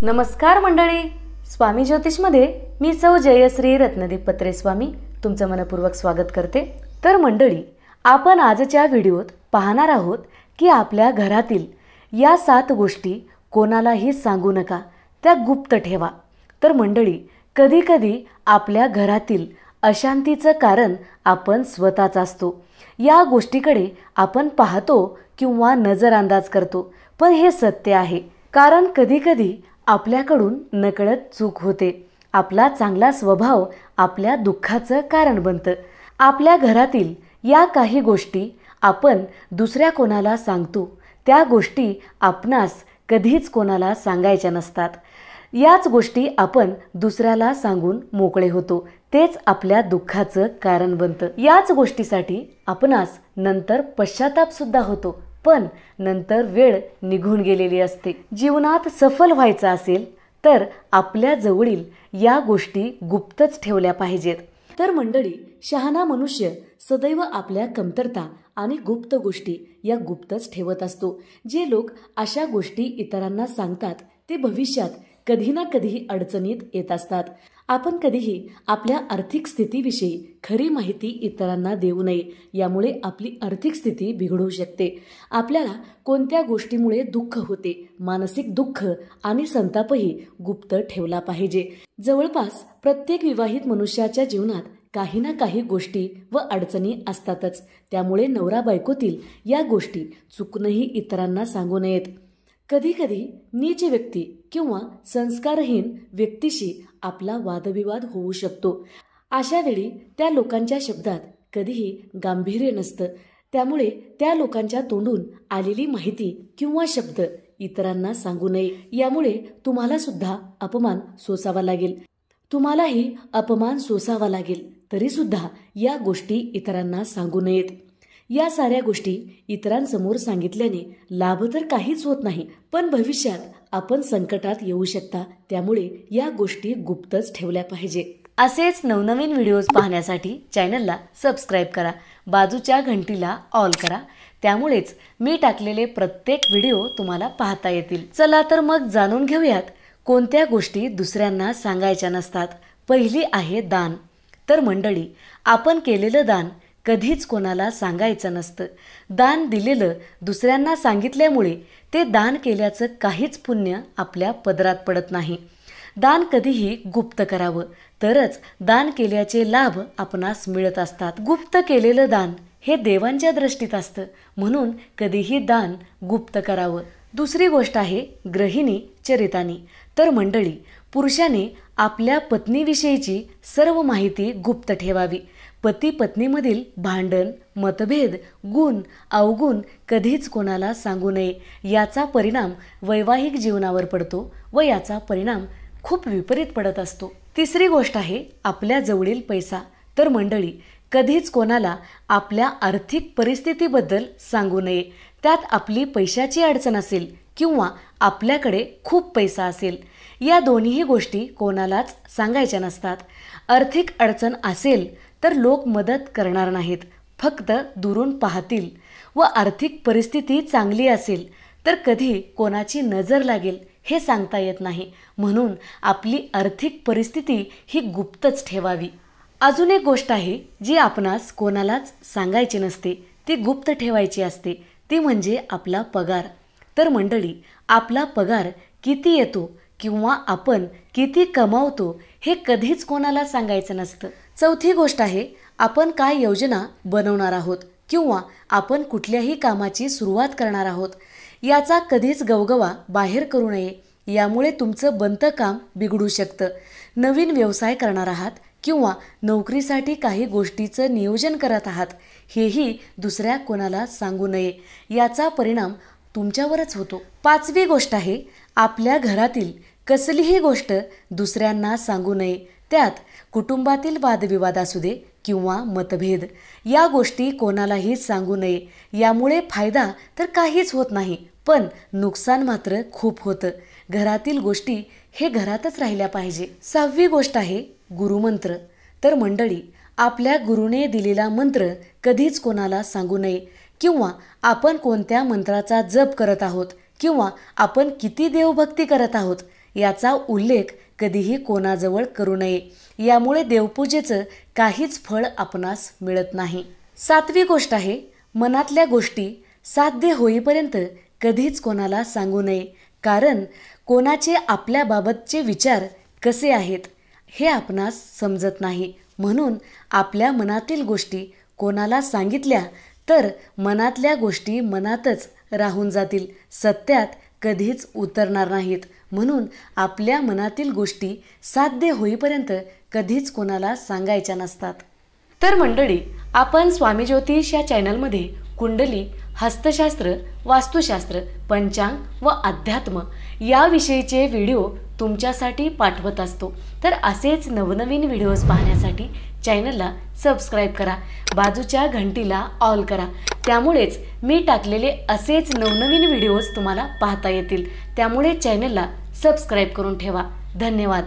नमस्कार मंडळी, स्वामी ज्योतिषमध्ये मी सौ जयश्री रत्नदीप पत्रे स्वामी तुमचं मनपूर्वक स्वागत करते। तर मंडळी, आपण आजच्या व्हिडिओत पाहणार आहोत की आपल्या घरातील या 7 गोष्टी कोणालाही सांगू नका, त्या गुप्त ठेवा। तर मंडळी, कधी कधी आपल्या घरातील अशांतीचं कारण आपण स्वतःच असतो। या गोष्टीकडे आपण पाहतो किंवा नजरअंदाज करतो, पण हे सत्य आहे। कारण कधी कधी आपल्याकडून नकळत चूक होते। आपला चांगला स्वभाव आपल्या दुःखाचं कारण बनतं। आपल्या घरातील या काही गोष्टी आपण दुसऱ्या कोणाला सांगतो, त्या गोष्टी आपणास कधीच कोणाला सांगायच्या नसतात। याच गोष्टी आपण दुसऱ्याला सांगून मोकळे होतो, तेच आपल्या दुःखाचं कारण बनतं। याच गोष्टीसाठी आपणास नंतर पश्चाताप सुद्धा होतो, पण नंतर वेळ निघून गेलेली असते। जीवनात सफल व्हायचं असेल तर आपल्या जवळील या गोष्टी गुप्तच ठेवल्या पाहिजेत। तर मंडळी, शहाणा मनुष्य सदैव आपल्या कमतरता आणि गुप्त गोष्टी या गुप्तच ठेवत असतो। जे लोक अशा गोष्टी इतरांना सांगतात ते भविष्यात कधी ना कधी अडचणीत येत असतात। आपण कधीही आपल्या आर्थिक स्थितीविषयी खरी माहिती इतरांना देऊ नये, यामुळे आपली आर्थिक स्थिती बिघडू शकते। आपल्याला कोणत्या गोष्टीमुळे दुःख होते, मानसिक दुःख आणि संतापही गुप्त ठेवला पाहिजे। जवळपास प्रत्येक विवाहित मनुष्याच्या जीवनात काही ना काही गोष्टी व अडचणी असतातच, त्यामुळे नवरा बायकोतील या गोष्टी चुकूनही इतरांना सांगू नयेत। कधी कधी नीच व्यक्ती किंवा संस्कारहीन व्यक्तीशी आपला वादविवाद होऊ शकतो। अशा वेळी त्या लोकांच्या शब्दात कधीही गांभीर्य नसतं, त्यामुळे त्या लोकांच्या तोंडून आलेली माहिती किंवा शब्द इतरांना सांगू नये। यामुळे तुम्हाला सुद्धा अपमान सोसावा लागेल, तुम्हालाही अपमान सोसावा लागेल, तरी सुद्धा या गोष्टी इतरांना सांगू नयेत। या साऱ्या गोष्टी इतरांसमोर सांगितल्याने लाभ तर काहीच होत नाही, पण भविष्यात आपण संकटात येऊ शकता, त्यामुळे या गोष्टी गुप्तच ठेवल्या पाहिजे। असेच नवनवीन व्हिडिओज पाहण्यासाठी चॅनलला सबस्क्राइब करा, बाजूच्या घंटीला ऑल करा, त्यामुळेच मी टाकलेले प्रत्येक व्हिडिओ तुम्हाला पाहता येतील। चला तर मग जाणून घेऊयात कोणत्या गोष्टी दुसऱ्यांना सांगायच्या नसतात। पहिली आहे दान। तर मंडळी, आपण केलेलं दान कधीच कोणाला सांगायचं नसतं। दान दिलेलं दुसऱ्यांना सांगितल्यामुळे ते दान केल्याचं काहीच पुण्य आपल्या पदरात पडत नाही। दान कधीही गुप्त करावं, तरच दान केल्याचे लाभ आपणास मिळत असतात। गुप्त केलेलं दान हे देवांच्या दृष्टीत असतं, म्हणून कधीही दान गुप्त करावं। दुसरी गोष्ट आहे गृहिणी चरितानी। तर मंडळी, पुरुषाने आपल्या पत्नीविषयीची सर्व माहिती गुप्त ठेवावी। पती पत्नीमधील भांडण, मतभेद, गुण अवगुण कधीच कोणाला सांगू नये। याचा परिणाम वैवाहिक जीवनावर पडतो व याचा परिणाम खूप विपरीत पडत असतो। तिसरी गोष्ट आहे आपल्या जवळील पैसा। तर मंडळी, कधीच कोणाला आपल्या आर्थिक परिस्थितीबद्दल सांगू नये। त्यात आपली पैशाची अडचण असेल किंवा आपल्याकडे खूप पैसा असेल, या दोन्ही गोष्टी कोणालाच सांगायच्या नसतात। आर्थिक अडचण असेल तर लोक मदत करणार नाहीत, फक्त दुरून पाहतील, व आर्थिक परिस्थिती चांगली असेल तर कधी कोणाची नजर लागेल हे सांगता येत नाही, म्हणून आपली आर्थिक परिस्थिती ही गुप्तच ठेवावी। अजून एक गोष्ट आहे जी आपणास कोणालाच सांगायची नसते, ती गुप्त ठेवायची असते, ती म्हणजे आपला पगार। तर मंडळी, आपला पगार किती येतो किंवा आपण किती कमावतो हे कधीच कोणाला सांगायचं नसतं। चौथी गोष्ट आहे आपण काय योजना बनवणार आहोत किंवा आपण कुठल्याही कामाची सुरुवात करणार आहोत, याचा कधीच गवगवा बाहेर करू नये। यामुळे तुमचं बनतं काम बिघडू शकतं। नवीन व्यवसाय करणार आहात किंवा नोकरीसाठी काही गोष्टीचं नियोजन करत आहात, हेही दुसऱ्या कोणाला सांगू नये, याचा परिणाम तुमच्यावरच होतो। पाचवी गोष्ट आहे आपल्या घरातील कसलीही गोष्ट दुसऱ्यांना सांगू नये। त्यात कुटुंबातील वादविवाद असू दे किंवा मतभेद, या गोष्टी कोणालाही सांगू नये। यामुळे फायदा तर काहीच होत नाही, पण नुकसान मात्र खूप होतं। घरातील गोष्टी हे घरातच राहिल्या पाहिजे। सहावी गोष्ट आहे गुरुमंत्र। तर मंडळी, आपल्या गुरुने दिलेला मंत्र कधीच कोणाला सांगू नये, किंवा आपण कोणत्या मंत्राचा जप करत आहोत किंवा आपण किती देवभक्ती करत आहोत याचा उल्लेख कधीही कोणाजवळ करू नये. यामुळे देवपूजेचं काहीच फळ आपणास मिळत नाही. 7वी गोष्ट आहे, मनातल्या गोष्टी साध्य होईपर्यंत कधीच कोणाला सांगू नये. कारण कोणाचे आपल्याबाबतचे विचार कसे आहेत हे आपणास समजत नाही. म्हणून आपल्या मनातील गोष्टी कोणाला सांगितल्या तर मनातल्या गोष्टी मनातच राहून जातील, सत्यात कधीच उतरणार नाहीत. म्हणून आपल्या मनातील गोष्टी साध्य होईपर्यंत कधीच कोणाला सांगायच्या नसतात. तर मंडळी, आपण स्वामी ज्योतिष या चॅनलमध्ये कुंडली, हस्तशास्त्र, वास्तुशास्त्र, पंचांग व अध्यात्म याविषयीचे व्हिडिओ तुमच्यासाठी पाठवत असतो. तर असेच नवनवीन व्हिडिओज पाहण्यासाठी चॅनलला सबस्क्राईब करा, बाजूच्या घंटीला ऑल करा. त्यामुळेच मी टाकलेले असेच नवनवीन व्हिडिओज तुम्हाला पाहता येतील. त्यामुळे चॅनलला सबस्क्राईब करून ठेवा. धन्यवाद.